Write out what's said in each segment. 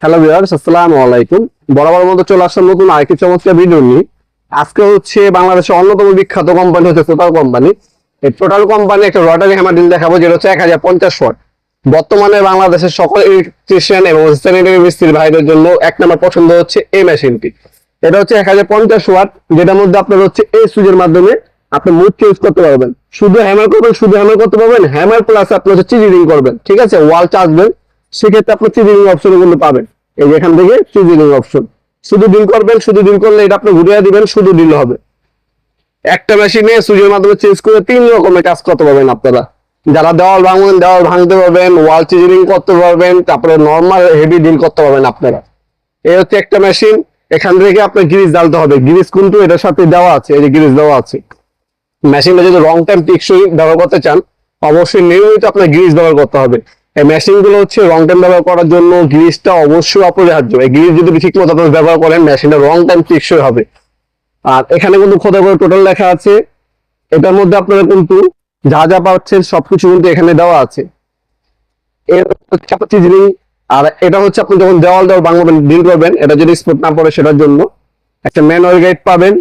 Hello viewers, আসসালামু আলাইকুম। বরাবর মতো চলে আসলাম নতুন আরেকটি চমৎকার ভিডিও নিয়ে। আজকে হচ্ছে বাংলাদেশের অন্যতম বিখ্যাত কোম্পানি হচ্ছে টোটাল কোম্পানি। এই টোটাল কোম্পানি একটা রটারি হ্যামার ডিল দেখাবো, যেটা হচ্ছে 1050 ওয়াট। বর্তমানে বাংলাদেশের সকল ইলেকট্রিশিয়ান এবং স্যানিটারি মিস্ত্রি ভাইদের জন্য এক নম্বর পছন্দ হচ্ছে এই মেশিনটি। এটা হচ্ছে 1050 ওয়াট, যেটার মধ্যে আপনার হচ্ছে এই সুইচের মাধ্যমে আপনি মুড চেঞ্জ করতে পারবেন। শুধু হ্যামার করবেন, শুধু হ্যামার করতে পারবেন, হ্যামার প্লাস আপনি হচ্ছে চিজিলিং করবেন, ঠিক আছে, ওয়াল চার্জবেন, সেক্ষেত্রে আপনি চিজিলিং অপশন কিন্তু পাবেন। এই যে এখান থেকে চিজিলিং অপশন, শুধু ডিল করবেন, শুধু ডিল করলে এটা আপনি ঘুরিয়ে দিবেন, শুধু ডিল হবে। একটা মেশিনে সুইচের মাধ্যমে চেঞ্জ করে 3 রকমের কাজ করতে পারবেন আপনারা। যারা দেওয়াল ভাঙবেন, দেওয়াল ভাঙতে পারবেন, ওয়াল চিজিলিং করতে পারবেন, তারপরে নর্মাল হেভি ডিল করতে পারবেন আপনারা। এই হচ্ছে একটা মেশিন। এখান থেকে আপনার গ্রিজ ডালতে হবে, গ্রিজ কিন্তু এটার সাথে দেওয়া আছে, এই যে গ্রিজ দেওয়া আছে। মেশিনটা যদি লং টাইম টেকসই ব্যবহার করতে চান, অবশ্যই নিয়মিত আপনার গ্রিজ ব্যবহার করতে হবে। এই মেশিন গুলো হচ্ছে লং টাইম ব্যবহার করার জন্য গ্রিজটা অবশ্যই অপরিহার্য। এই গ্রিজ যদি ঠিক মতো আপনারা ব্যবহার করেন, মেশিনটা লং টাইম টেকসই হবে। আর এখানে কিন্তু খোদা করে টোটাল লেখা আছে। এটার মধ্যে আপনারা কিন্তু যা যা পাচ্ছেন সবকিছু কিন্তু এখানে দেওয়া আছে। এর হচ্ছে আপনার চিজিলিং। আর এটা হচ্ছে আপনি যখন দেওয়াল ভাঙবেন, ডিল করবেন, এটা যদি স্পট না পড়ে সেটার জন্য একটা ম্যানুয়াল গাইড পাবেন,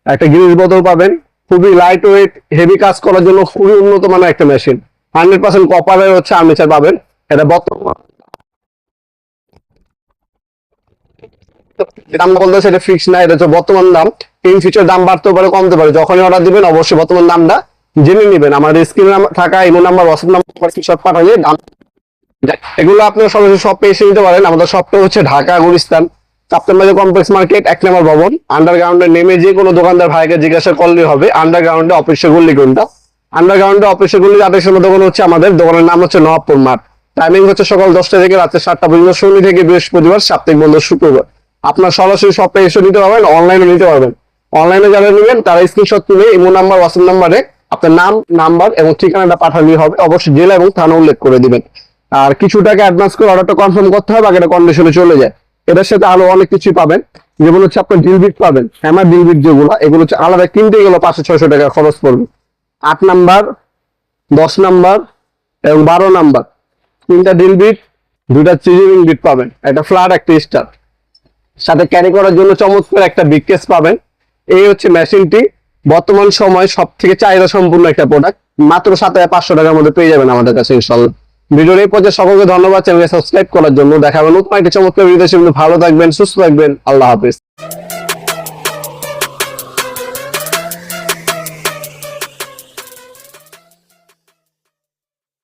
একটা গ্রিজ বোতল পাবেন। খুবই লাইট ওয়েট, হেভি কাজ করার জন্য খুবই উন্নত মানের একটা মেশিন। 100% কপারের হচ্ছে আর্মেচার পাবেন। এটা বর্তমান দাম বলতে সেটা ফিক্স না, এটা হচ্ছে বর্তমান দাম। ইন ফিউচার দাম বাড়তে পারে, কমতে পারে। যখনই অর্ডার দিবেন অবশ্যই বর্তমান দামটা জেনে নেবেন। আমাদের স্ক্রিনে থাকা imo number, WhatsApp number screenshot পাঠালে দাম, এগুলো আপনারা সরাসরি শপে এসে নিতে পারেন। আমাদের শপটা হচ্ছে ঢাকা গুলিস্তান কাপ্তান বাজার কমপ্লেক্স মার্কেট, 1 নম্বর ভবন। আন্ডারগ্রাউন্ডে নেমে যে কোনো দোকানদার ভাইকে জিজ্ঞাসা করলে হবে আন্ডারগ্রাউন্ডে অফিসের গল্লি কোনটা। আন্ডারগ্রাউন্ডে অফিসের গল্লি আদেশের দোকান হচ্ছে আমাদের দোকানের নাম হচ্ছে নবাবপুর মাঠ। টাইমিং হচ্ছে সকাল 10টা থেকে রাতে 7টা পর্যন্ত, শনি থেকে বৃহস্পতিবার, সাপ্তাহিক বন্ধ শুক্রবার। আপনার সরাসরি শপে এসে নিতে পারবেন, অনলাইনে নিতে পারবেন। অনলাইনে যারা নেবেন তারা স্ক্রিনশট তুলে ইমো নাম্বার, হোয়াটসঅ্যাপ নাম্বারে আপনার নাম, নাম্বার এবং ঠিকানাটা পাঠালে হবে। অবশ্যই জেলা এবং থানা উল্লেখ করে দিবেন। আর কিছু টাকা অ্যাডভান্স করে অর্ডারটা কনফার্ম করতে হবে, আগে এটা কন্ডিশনে চলে যায়। এটার সাথে আরো অনেক কিছুই পাবেন, যেমন হচ্ছে আপনার ডিল বিট পাবেন। হ্যামার ডিল বিট যেগুলো, এগুলো হচ্ছে আলাদা কিনতে গেলে 500-600 টাকা খরচ পড়বে। 8 নাম্বার, 10 নাম্বার এবং 12 নাম্বার 3টা ডিল বিট, 2টা চিজিলিং বিট পাবেন, একটা ফ্ল্যাট, একটা স্টার। সাথে ক্যারি করার জন্য চমৎকার একটা বিগ কেস পাবেন। এই হচ্ছে মেশিনটি বর্তমান সময় সব থেকে চাহিদা সম্পূর্ণ একটা প্রোডাক্ট। মাত্র 7500 টাকার মধ্যে পেয়ে যাবেন আমাদের কাছে ইনশাআল্লাহ। ভিডিওর এই পর্যায়ে সকলকে ধন্যবাদ চ্যানেলকে সাবস্ক্রাইব করার জন্য। দেখা হবে নতুন একটা চমৎকার ভিডিও। ভালো থাকবেন, সুস্থ থাকবেন, আল্লাহ হাফেজ।